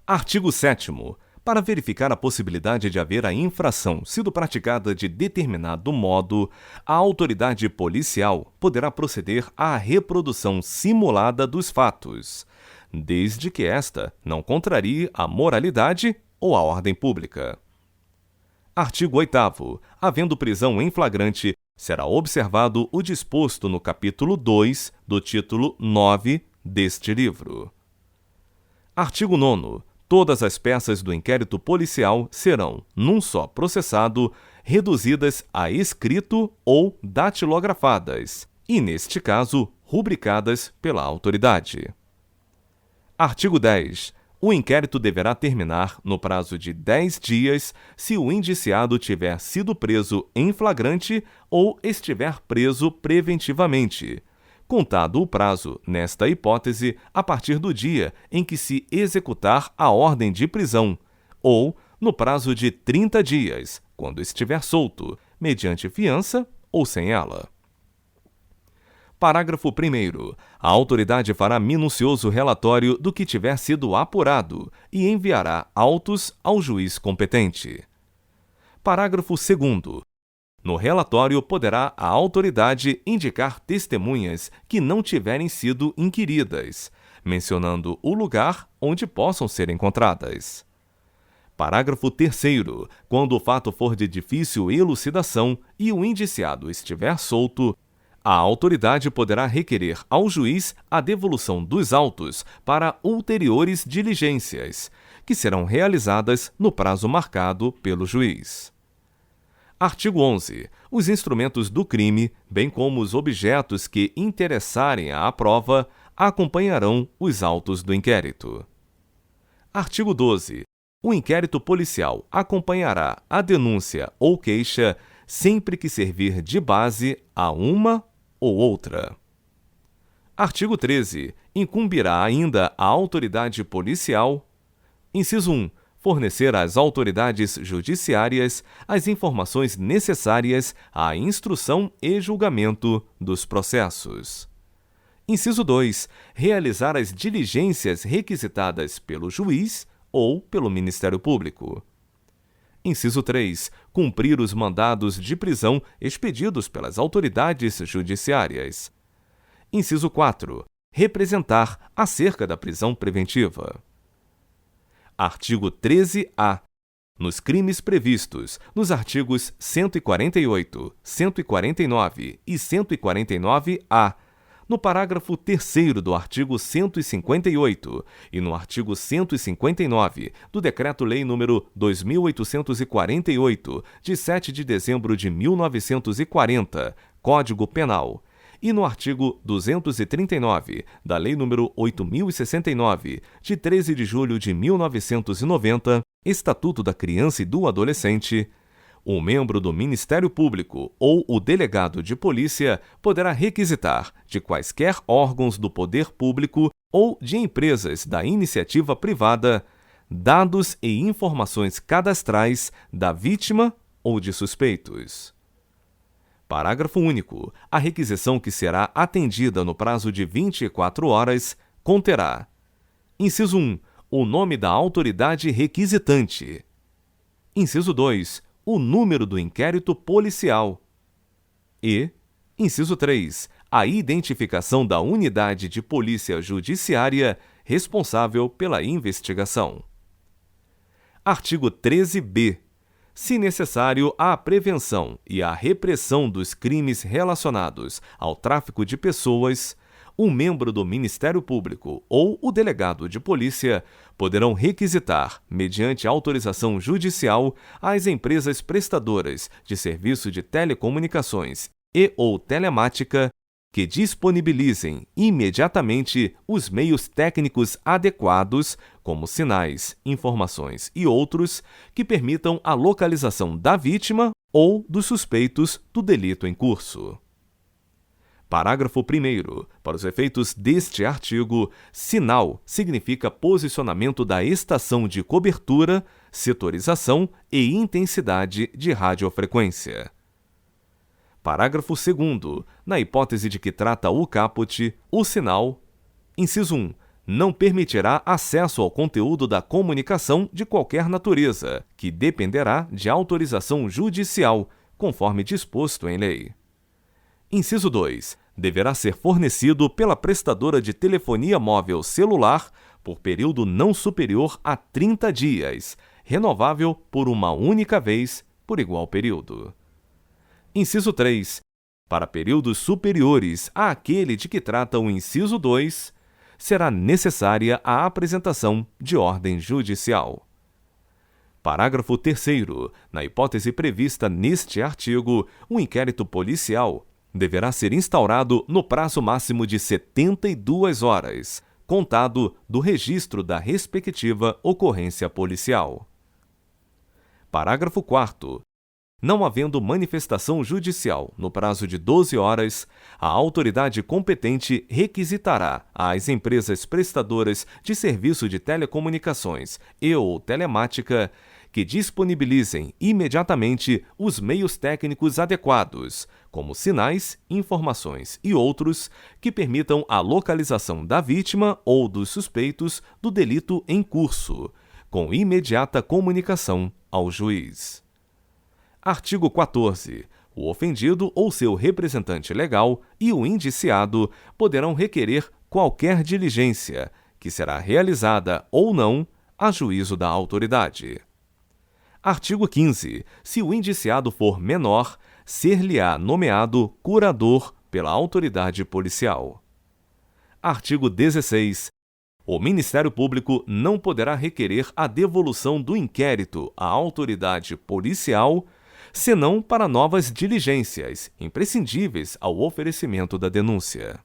Artigo 7º. Para verificar a possibilidade de haver a infração sido praticada de determinado modo, a autoridade policial poderá proceder à reprodução simulada dos fatos, desde que esta não contrarie a moralidade ou a ordem pública. Artigo 8º. Havendo prisão em flagrante, será observado o disposto no capítulo 2 do título 9 deste livro. Artigo 9º. Todas as peças do inquérito policial serão, num só processado, reduzidas a escrito ou datilografadas, e, neste caso, rubricadas pela autoridade. Artigo 10. O inquérito deverá terminar no prazo de 10 dias se o indiciado tiver sido preso em flagrante ou estiver preso preventivamente, contado o prazo, nesta hipótese, a partir do dia em que se executar a ordem de prisão, ou no prazo de 30 dias, quando estiver solto, mediante fiança ou sem ela. Parágrafo 1º. A autoridade fará minucioso relatório do que tiver sido apurado e enviará autos ao juiz competente. Parágrafo 2º. No relatório, poderá a autoridade indicar testemunhas que não tiverem sido inquiridas, mencionando o lugar onde possam ser encontradas. Parágrafo 3º. Quando o fato for de difícil elucidação e o indiciado estiver solto, a autoridade poderá requerer ao juiz a devolução dos autos para ulteriores diligências, que serão realizadas no prazo marcado pelo juiz. Artigo 11. Os instrumentos do crime, bem como os objetos que interessarem à prova, acompanharão os autos do inquérito. Artigo 12. O inquérito policial acompanhará a denúncia ou queixa sempre que servir de base a uma ou outra. Artigo 13. Incumbirá ainda à autoridade policial: inciso 1. Fornecer às autoridades judiciárias as informações necessárias à instrução e julgamento dos processos. Inciso 2. Realizar as diligências requisitadas pelo juiz ou pelo Ministério Público. Inciso 3. Cumprir os mandados de prisão expedidos pelas autoridades judiciárias. Inciso 4. Representar acerca da prisão preventiva. Artigo 13-A. Nos crimes previstos nos artigos 148, 149 e 149-A, no parágrafo 3º do artigo 158 e no artigo 159 do Decreto-Lei nº 2.848, de 7 de dezembro de 1940, Código Penal, e no artigo 239 da Lei nº 8.069, de 13 de julho de 1990, Estatuto da Criança e do Adolescente, o membro do Ministério Público ou o delegado de polícia poderá requisitar de quaisquer órgãos do poder público ou de empresas da iniciativa privada dados e informações cadastrais da vítima ou de suspeitos. Parágrafo único. A requisição que será atendida no prazo de 24 horas conterá: inciso 1. O nome da autoridade requisitante. Inciso 2. O número do inquérito policial. E, inciso 3. A identificação da unidade de polícia judiciária responsável pela investigação. Artigo 13b. Se necessário, a prevenção e a repressão dos crimes relacionados ao tráfico de pessoas, um membro do Ministério Público ou o delegado de polícia poderão requisitar, mediante autorização judicial, às empresas prestadoras de serviço de telecomunicações e ou telemática que disponibilizem imediatamente os meios técnicos adequados, como sinais, informações e outros, que permitam a localização da vítima ou dos suspeitos do delito em curso. Parágrafo 1º. Para os efeitos deste artigo, sinal significa posicionamento da estação de cobertura, setorização e intensidade de radiofrequência. Parágrafo 2º. Na hipótese de que trata o caput, o sinal: inciso 1. não permitirá acesso ao conteúdo da comunicação de qualquer natureza, que dependerá de autorização judicial, conforme disposto em lei. Inciso 2. Deverá ser fornecido pela prestadora de telefonia móvel celular por período não superior a 30 dias, renovável por uma única vez por igual período. Inciso 3. Para períodos superiores àquele de que trata o inciso 2, será necessária a apresentação de ordem judicial. Parágrafo 3º. Na hipótese prevista neste artigo, o inquérito policial deverá ser instaurado no prazo máximo de 72 horas, contado do registro da respectiva ocorrência policial. Parágrafo 4º. Não havendo manifestação judicial no prazo de 12 horas, a autoridade competente requisitará às empresas prestadoras de serviço de telecomunicações e/ou telemática que disponibilizem imediatamente os meios técnicos adequados, como sinais, informações e outros, que permitam a localização da vítima ou dos suspeitos do delito em curso, com imediata comunicação ao juiz. Artigo 14. O ofendido ou seu representante legal e o indiciado poderão requerer qualquer diligência, que será realizada ou não a juízo da autoridade. Artigo 15. Se o indiciado for menor, ser-lhe-á nomeado curador pela autoridade policial. Artigo 16. O Ministério Público não poderá requerer a devolução do inquérito à autoridade policial, senão para novas diligências, imprescindíveis ao oferecimento da denúncia.